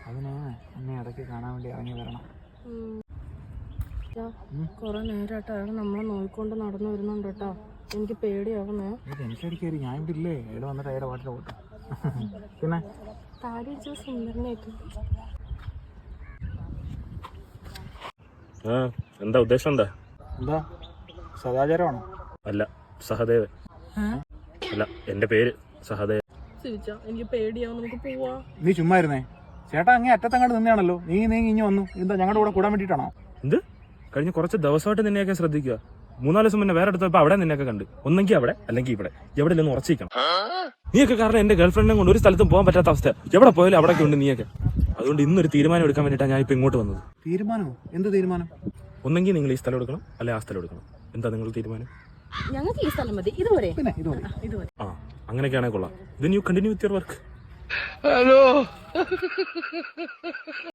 അതിന് എന്നെ ഇടയ്ക്ക് കാണാൻ വേണ്ടി ഇറങ്ങി വരണം. കൊറേ നേരമായിട്ട് അയാൾ നമ്മളെ നോക്കിക്കൊണ്ട് നടന്നു വരുന്നുണ്ട് കേട്ടോ. എനിക്ക് പേടിയാവുന്നേ. എനിക്കടിക്കറി ഞാൻ ഇവിടെ ഇല്ലേ, ഇവിടെ വന്നിട്ട് അയാളുടെ പാട്ടിൽ പോട്ടെ. പിന്നെ താടി സുന്ദരനായിട്ട്. എന്താ ഉദ്ദേശം? എന്താ സദാചാരമാണോ? അല്ല, സഹദേവൻ. അല്ല, എന്റെ പേര് സഹദേവൻ. എനിക്ക് പേടിയാവും, നമുക്ക് പോവാ. നീ ചുമ്മാ ഇരുന്നേ. ചേട്ടാ അങ്ങേ അറ്റത്തങ്ങാണ്ട് നിന്നാണല്ലോ. നീ ഇനി വന്നു. എന്താ ഞങ്ങളുടെ കൂടെ കൂടാൻ വേണ്ടിട്ടാണോ? എന്ത്? കഴിഞ്ഞ കുറച്ച് ദിവസമായിട്ട് നിന്നെയൊക്കെ ശ്രദ്ധിക്കുക. 3-4 ദിവസം മുന്നേ വേറെ അടുത്തപ്പോ അവിടെ നിന്നെയൊക്കെ കണ്ട്. ഒന്നെങ്കിൽ അവിടെ അല്ലെങ്കിൽ ഇവിടെ, എവിടെ ഇല്ലെന്ന് ഉറച്ചിരിക്കണം. നീയൊക്കെ കാരണം എന്റെ ഗേൾഫ്രണ്ടിനെ കൊണ്ട് ഒരു സ്ഥലത്തും പോകാൻ പറ്റാത്ത അവസ്ഥ. എവിടെ പോയാലും അവിടെയൊക്കെ ഉണ്ട് നീയൊക്കെ. അതുകൊണ്ട് ഇന്നൊരു തീരുമാനം എടുക്കാൻ വേണ്ടിയിട്ടാണ് ഞാൻ ഇപ്പൊ ഇങ്ങോട്ട് വന്നത്. തീരുമാനമോ? എന്ത് തീരുമാനം? ഒന്നെങ്കിൽ നിങ്ങൾ ഈ സ്ഥലം എടുക്കണം, അല്ലെ ആ സ്ഥലം എടുക്കണം. എന്താ നിങ്ങൾ തീരുമാനം? ഞങ്ങൾക്ക് ഈ സ്ഥലം മതി. ഇതുവരെ ആ, അങ്ങനെയൊക്കെയാണെങ്കിൽ കൊള്ളാം. Then you continue with your work. Hello.